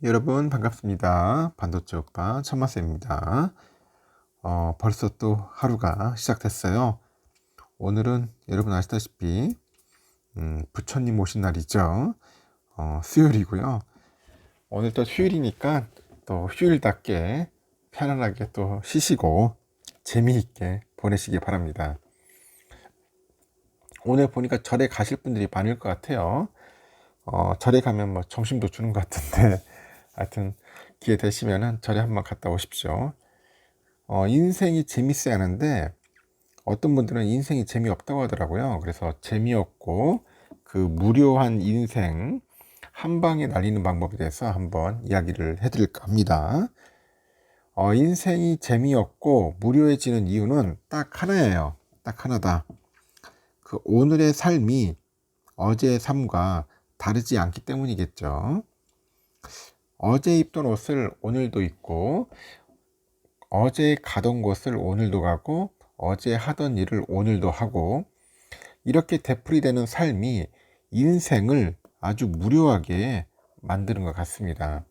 여러분 반갑습니다. 반도체 오빠 천마쌤입니다. 벌써 또 하루가 시작됐어요. 오늘은 여러분 아시다시피 부처님 오신 날이죠. 수요일이고요. 오늘 또 휴일이니까 또 휴일답게 편안하게 또 쉬시고 재미있게 보내시기 바랍니다. 오늘 보니까 절에 가실 분들이 많을 것 같아요. 절에 가면 뭐 점심도 주는 것 같은데 하여튼 기회 되시면은 절에 한번 갔다 오십시오. 인생이 재밌어야 하는데 어떤 분들은 인생이 재미없다고 하더라고요. 그래서 재미없고 그 무료한 인생 한 방에 날리는 방법에 대해서 한번 이야기를 해드릴까 합니다. 인생이 재미없고 무료해지는 이유는 딱 하나예요. 딱 하나다. 그 오늘의 삶이 어제의 삶과 다르지 않기 때문이겠죠. 어제 입던 옷을 오늘도 입고 어제 가던 곳을 오늘도 가고 어제 하던 일을 오늘도 하고 이렇게 되풀이되는 삶이 인생을 아주 무료하게 만드는 것 같습니다.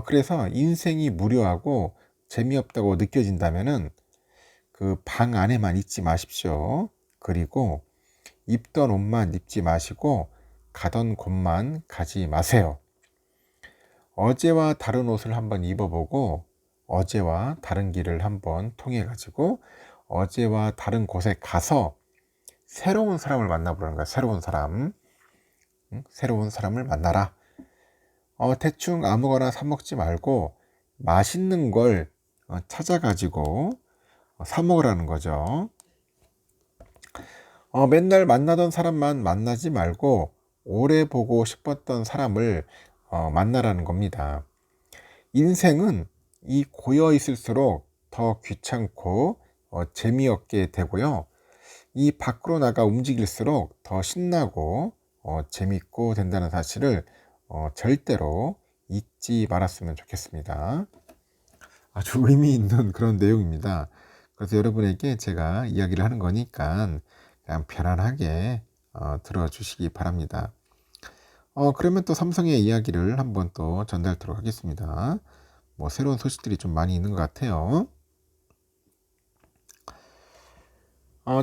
그래서 인생이 무료하고 재미없다고 느껴진다면은 그 방 안에만 있지 마십시오. 그리고 입던 옷만 입지 마시고 가던 곳만 가지 마세요. 어제와 다른 옷을 한번 입어보고 어제와 다른 길을 한번 통해 가지고 어제와 다른 곳에 가서 새로운 사람을 만나보라는 거야. 새로운 사람을 만나라. 대충 아무거나 사 먹지 말고 맛있는 걸 찾아가지고 사 먹으라는 거죠. 맨날 만나던 사람만 만나지 말고 오래 보고 싶었던 사람을 만나라는 겁니다. 인생은 이 고여 있을수록 더 귀찮고 재미없게 되고요. 이 밖으로 나가 움직일수록 더 신나고 재밌고 된다는 사실을 절대로 잊지 말았으면 좋겠습니다. 아주 의미 있는 그런 내용입니다. 그래서 여러분에게 제가 이야기를 하는 거니까 그냥 편안하게 들어주시기 바랍니다. 그러면 또 삼성의 이야기를 한번 또 전달하도록 하겠습니다. 뭐 새로운 소식들이 좀 많이 있는 것 같아요.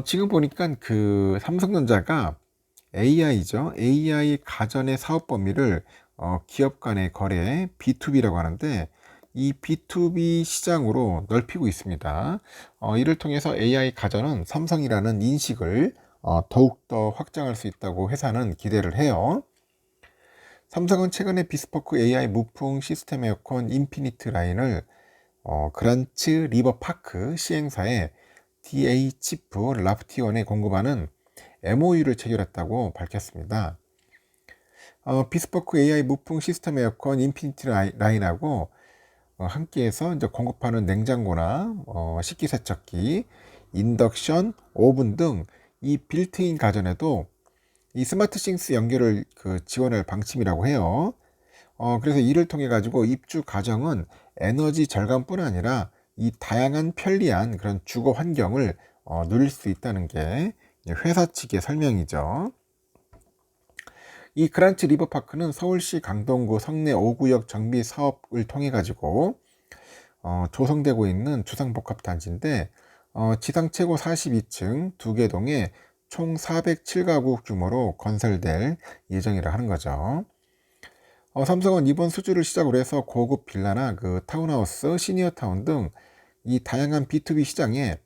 지금 보니까 그 삼성전자가 AI죠. AI 가전의 사업 범위를 기업 간의 거래 B2B라고 하는데 이 B2B 시장으로 넓히고 있습니다. 이를 통해서 AI 가전은 삼성이라는 인식을 더욱더 확장할 수 있다고 회사는 기대를 해요. 삼성은 최근에 비스포크 AI 무풍 시스템 에어컨 인피니트 라인을 그란츠 리버파크 시행사에 DA 치프 라프티원에 공급하는 MOU를 체결했다고 밝혔습니다. 비스포크 AI 무풍 시스템 에어컨 인피니트 라인하고 함께해서 이제 공급하는 냉장고나 식기세척기, 인덕션, 오븐 등 이 빌트인 가전에도 이 스마트싱스 연결을 지원할 방침이라고 해요. 그래서 이를 통해 가지고 입주 가정은 에너지 절감뿐 아니라 이 다양한 편리한 그런 주거 환경을 누릴 수 있다는 게 회사 측의 설명이죠. 이 그란츠 리버파크는 서울시 강동구 성내 5구역 정비 사업을 통해 가지고 조성되고 있는 주상복합단지인데 지상 최고 42층 2개 동에 총 407가구 규모로 건설될 예정이라 하는 거죠. 삼성은 이번 수주를 시작으로 해서 고급 빌라나 그 타운하우스, 시니어타운 등 이 다양한 B2B 시장에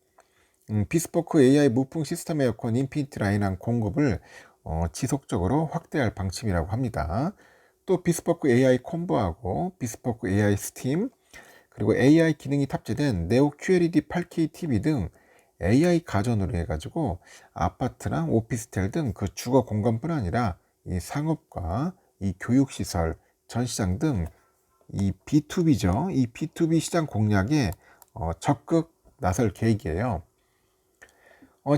비스포크 AI 무풍 시스템 에어컨 인피니트 라인한 공급을 지속적으로 확대할 방침이라고 합니다. 또 비스포크 AI 콤보하고 비스포크 AI 스팀 그리고 AI 기능이 탑재된 네오 QLED 8K TV 등 AI 가전으로 해가지고 아파트나 오피스텔 등 그 주거 공간뿐 아니라 이 상업과 이 교육시설, 전시장 등 이 B2B죠. 이 B2B 시장 공략에 적극 나설 계획이에요.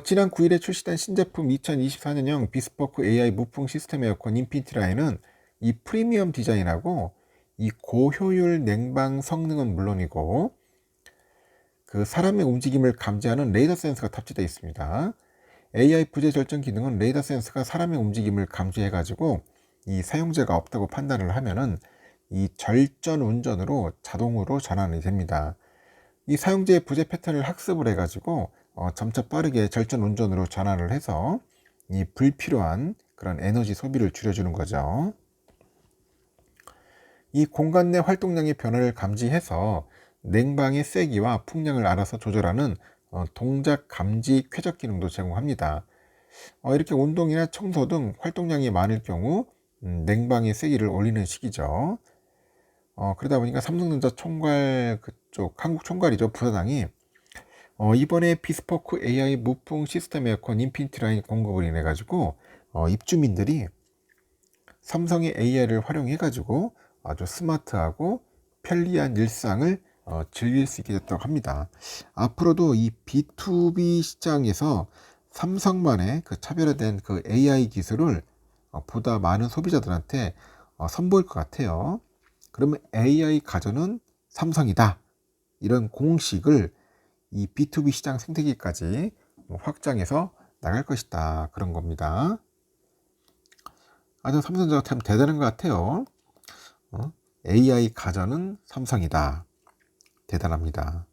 지난 9일에 출시된 신제품 2024년형 비스포크 AI 무풍 시스템 에어컨 인피니트 라인은 이 프리미엄 디자인하고 이 고효율 냉방 성능은 물론이고 그 사람의 움직임을 감지하는 레이더 센서가 탑재되어 있습니다. AI 부재 절전 기능은 레이더 센서가 사람의 움직임을 감지해 가지고 이 사용자가 없다고 판단을 하면은 이 절전 운전으로 자동으로 전환이 됩니다. 이 사용자의 부재 패턴을 학습을 해가지고 점차 빠르게 절전 운전으로 전환을 해서 이 불필요한 그런 에너지 소비를 줄여주는 거죠. 이 공간 내 활동량의 변화를 감지해서 냉방의 세기와 풍량을 알아서 조절하는 동작 감지 쾌적 기능도 제공합니다. 이렇게 운동이나 청소 등 활동량이 많을 경우 냉방의 세기를 올리는 식이죠. 그러다 보니까 삼성전자 총괄 그쪽 한국 총괄이죠, 부사장이 이번에 비스포크 AI 무풍 시스템 에어컨 인피니티 라인 공급을 인해 가지고 입주민들이 삼성의 AI를 활용해 가지고 아주 스마트하고 편리한 일상을 즐길 수 있게 됐다고 합니다. 앞으로도 이 B2B 시장에서 삼성만의 그 차별화된 그 AI 기술을 보다 많은 소비자들한테 선보일 것 같아요. 그러면 AI 가전은 삼성이다, 이런 공식을 이 B2B 시장 생태계까지 확장해서 나갈 것이다, 그런 겁니다. 아주 삼성전자가 참 대단한 것 같아요. AI 가전은 삼성이다. 대단합니다.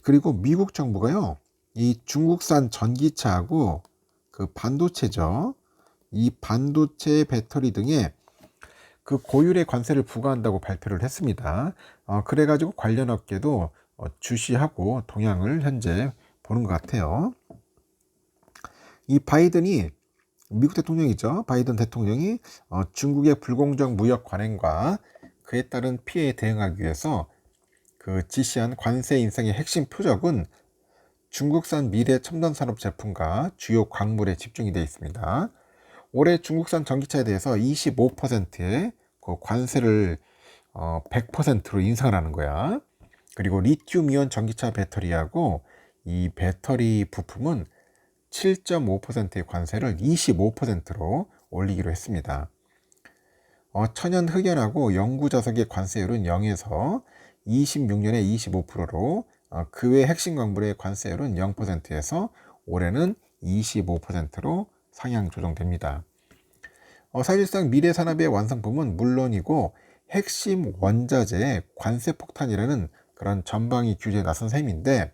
그리고 미국 정부가요, 이 중국산 전기차하고 그 반도체죠, 이 반도체 배터리 등에 그 고율의 관세를 부과한다고 발표를 했습니다. 그래가지고 관련 업계도 주시하고 동향을 현재 보는 것 같아요. 이 바이든이, 미국 대통령이죠, 바이든 대통령이 중국의 불공정 무역 관행과 그에 따른 피해에 대응하기 위해서 그 지시한 관세 인상의 핵심 표적은 중국산 미래 첨단 산업 제품과 주요 광물에 집중이 되어 있습니다. 올해 중국산 전기차에 대해서 25%의 그 관세를 100%로 인상을 하는 거야. 그리고 리튬이온 전기차 배터리하고 이 배터리 부품은 7.5%의 관세를 25%로 올리기로 했습니다. 천연 흑연하고 영구 자석의 관세율은 0에서 26년에 25%로 그 외 핵심 광물의 관세율은 0%에서 올해는 25%로 상향 조정됩니다. 사실상 미래 산업의 완성품은 물론이고 핵심 원자재의 관세 폭탄이라는 그런 전방위 규제에 나선 셈인데,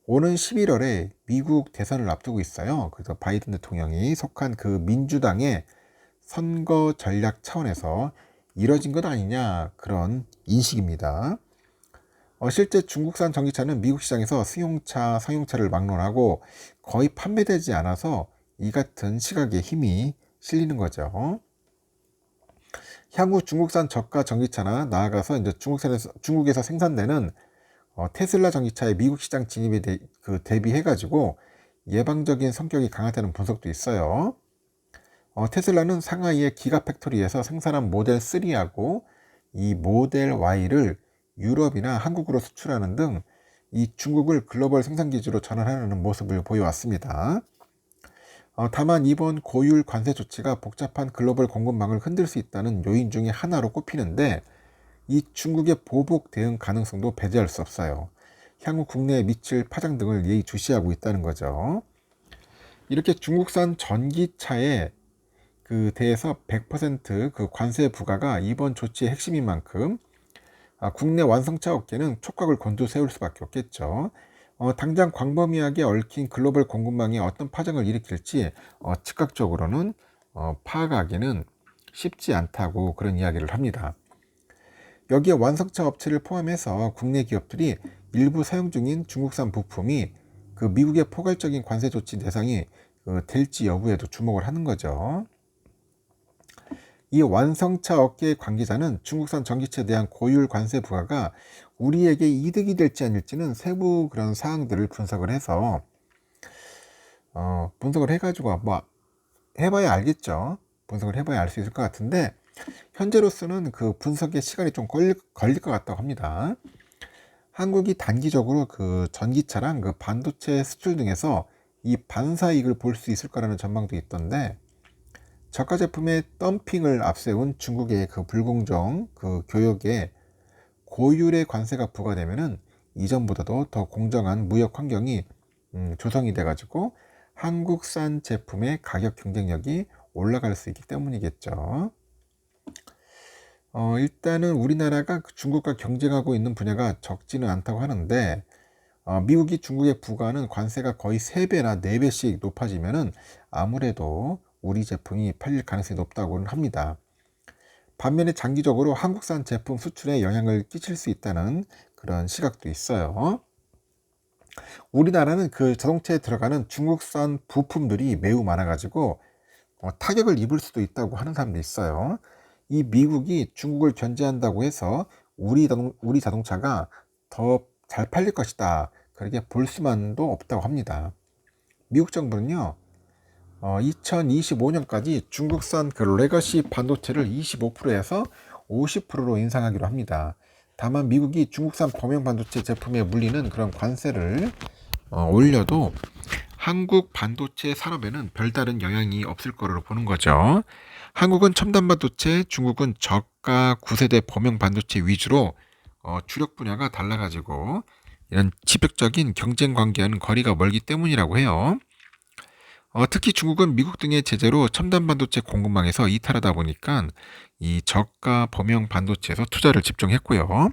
오는 11월에 미국 대선을 앞두고 있어요. 그래서 바이든 대통령이 속한 그 민주당의 선거 전략 차원에서 이뤄진 것 아니냐, 그런 인식입니다. 실제 중국산 전기차는 미국 시장에서 승용차, 상용차를 막론하고 거의 판매되지 않아서 이 같은 시각에 힘이 실리는 거죠. 향후 중국산 저가 전기차나 나아가서 이제 중국에서 생산되는 테슬라 전기차의 미국 시장 진입에 대비해가지고 예방적인 성격이 강하다는 분석도 있어요. 테슬라는 상하이의 기가팩토리에서 생산한 모델 3하고 이 모델 Y를 유럽이나 한국으로 수출하는 등 이 중국을 글로벌 생산기지로 전환하는 모습을 보여왔습니다. 다만 이번 고율 관세 조치가 복잡한 글로벌 공급망을 흔들 수 있다는 요인 중에 하나로 꼽히는데, 이 중국의 보복 대응 가능성도 배제할 수 없어요. 향후 국내에 미칠 파장 등을 예의주시하고 있다는 거죠. 이렇게 중국산 전기차에 대해서 100% 관세 부과가 이번 조치의 핵심인 만큼 국내 완성차 업계는 촉각을 곤두세울 수밖에 없겠죠. 당장 광범위하게 얽힌 글로벌 공급망에 어떤 파장을 일으킬지 즉각적으로는 파악하기는 쉽지 않다고 그런 이야기를 합니다. 여기에 완성차 업체를 포함해서 국내 기업들이 일부 사용 중인 중국산 부품이 그 미국의 포괄적인 관세 조치 대상이 될지 여부에도 주목을 하는 거죠. 이 완성차 업계의 관계자는 중국산 전기차에 대한 고율 관세 부과가 우리에게 이득이 될지 아닐지는 세부 그런 사항들을 분석을 해서 분석을 해가지고 뭐 해봐야 알겠죠. 분석을 해봐야 알 수 있을 것 같은데, 현재로서는 그 분석에 시간이 좀 걸릴 것 같다고 합니다. 한국이 단기적으로 그 전기차랑 그 반도체 수출 등에서 이 반사이익을 볼 수 있을 거라는 전망도 있던데, 저가 제품의 덤핑을 앞세운 중국의 그 불공정 그 교역에 고율의 관세가 부과되면은 이전보다도 더 공정한 무역 환경이 조성이 돼가지고 한국산 제품의 가격 경쟁력이 올라갈 수 있기 때문이겠죠. 일단은 우리나라가 중국과 경쟁하고 있는 분야가 적지는 않다고 하는데, 미국이 중국에 부과하는 관세가 거의 3배나 4배씩 높아지면은 아무래도 우리 제품이 팔릴 가능성이 높다고는 합니다. 반면에 장기적으로 한국산 제품 수출에 영향을 끼칠 수 있다는 그런 시각도 있어요. 우리나라는 그 자동차에 들어가는 중국산 부품들이 매우 많아가지고 타격을 입을 수도 있다고 하는 사람도 있어요. 이 미국이 중국을 견제한다고 해서 우리 자동차가 더 잘 팔릴 것이다, 그렇게 볼 수만도 없다고 합니다. 미국 정부는요, 2025년까지 중국산 그 레거시 반도체를 25%에서 50%로 인상하기로 합니다. 다만 미국이 중국산 범용 반도체 제품에 물리는 그런 관세를 올려도 한국 반도체 산업에는 별다른 영향이 없을 거로 보는 거죠. 한국은 첨단 반도체, 중국은 저가 9세대 범용 반도체 위주로 주력 분야가 달라가지고 이런 지표적인 경쟁 관계와는 거리가 멀기 때문이라고 해요. 특히 중국은 미국 등의 제재로 첨단 반도체 공급망에서 이탈하다 보니까 이 저가 범용 반도체에서 투자를 집중했고요.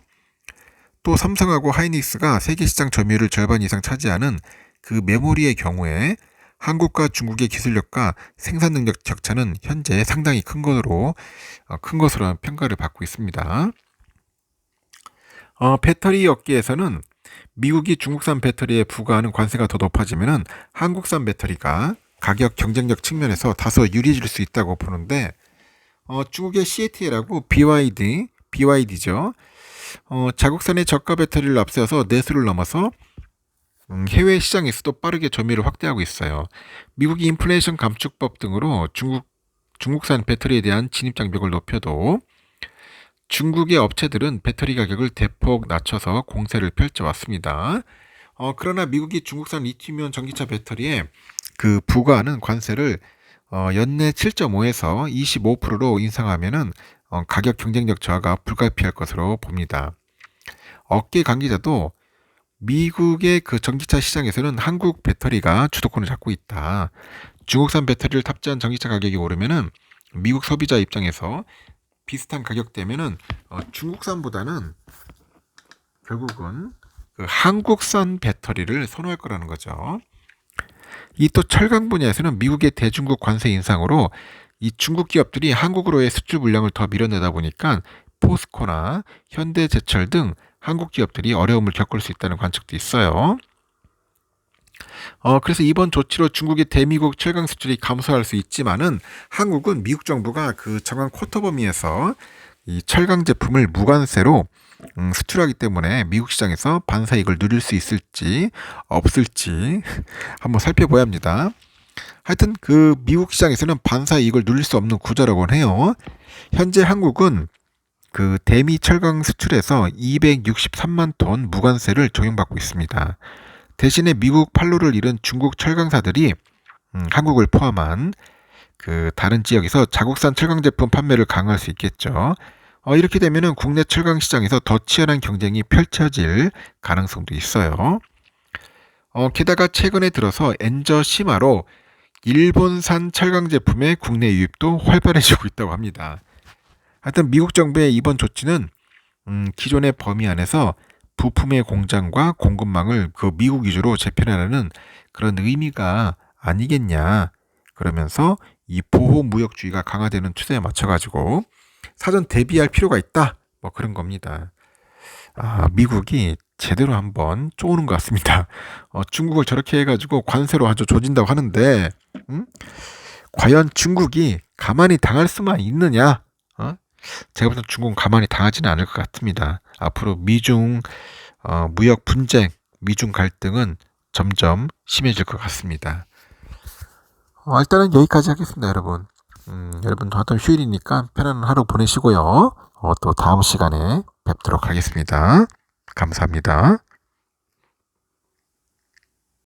또 삼성하고 하이닉스가 세계 시장 점유율을 절반 이상 차지하는 그 메모리의 경우에 한국과 중국의 기술력과 생산 능력 격차는 현재 상당히 큰 것으로 평가를 받고 있습니다. 배터리 업계에서는 미국이 중국산 배터리에 부과하는 관세가 더 높아지면 한국산 배터리가 가격 경쟁력 측면에서 다소 유리해질 수 있다고 보는데, 중국의 CATL하고 BYD죠. 자국산의 저가 배터리를 앞세워서 내수를 넘어서 해외 시장에서도 빠르게 점유율을 확대하고 있어요. 미국이 인플레이션 감축법 등으로 중국산 배터리에 대한 진입 장벽을 높여도 중국의 업체들은 배터리 가격을 대폭 낮춰서 공세를 펼쳐왔습니다. 그러나 미국이 중국산 리튬이온 전기차 배터리에 그 부과하는 관세를 연내 7.5에서 25%로 인상하면은 가격 경쟁력 저하가 불가피할 것으로 봅니다. 업계 관계자도 미국의 그 전기차 시장에서는 한국 배터리가 주도권을 잡고 있다. 중국산 배터리를 탑재한 전기차 가격이 오르면은 미국 소비자 입장에서 비슷한 가격대면은 중국산보다는 결국은 그 한국산 배터리를 선호할 거라는 거죠. 이 또 철강 분야에서는 미국의 대중국 관세 인상으로 이 중국 기업들이 한국으로의 수출 물량을 더 밀어내다 보니까 포스코나 현대제철 등 한국 기업들이 어려움을 겪을 수 있다는 관측도 있어요. 그래서 이번 조치로 중국의 대미국 철강 수출이 감소할 수 있지만은 한국은 미국 정부가 그 정한 쿼터 범위에서 이 철강 제품을 무관세로 수출하기 때문에 미국 시장에서 반사이익을 누릴 수 있을지 없을지 한번 살펴봐야 합니다. 하여튼 그 미국 시장에서는 반사이익을 누릴 수 없는 구조라고 해요. 현재 한국은 그 대미 철강 수출에서 263만 톤 무관세를 적용받고 있습니다. 대신에 미국 판로를 잃은 중국 철강사들이 한국을 포함한 그 다른 지역에서 자국산 철강 제품 판매를 강화할 수 있겠죠. 이렇게 되면은 국내 철강 시장에서 더 치열한 경쟁이 펼쳐질 가능성도 있어요. 게다가 최근에 들어서 엔저 심화로 일본산 철강 제품의 국내 유입도 활발해지고 있다고 합니다. 하여튼 미국 정부의 이번 조치는 기존의 범위 안에서 부품의 공장과 공급망을 그 미국 위주로 재편하려는 그런 의미가 아니겠냐. 그러면서 이 보호무역주의가 강화되는 추세에 맞춰가지고 사전 대비할 필요가 있다. 뭐 그런 겁니다. 미국이 제대로 한번 쪼는 것 같습니다. 중국을 저렇게 해가지고 관세로 아주 조진다고 하는데, 과연 중국이 가만히 당할 수만 있느냐? 제가 볼 때 중국은 가만히 당하지는 않을 것 같습니다. 앞으로 미중 무역 분쟁, 미중 갈등은 점점 심해질 것 같습니다. 일단은 여기까지 하겠습니다, 여러분. 여러분 하여튼 휴일이니까 편안한 하루 보내시고요. 또 다음 시간에 뵙도록 하겠습니다. 감사합니다.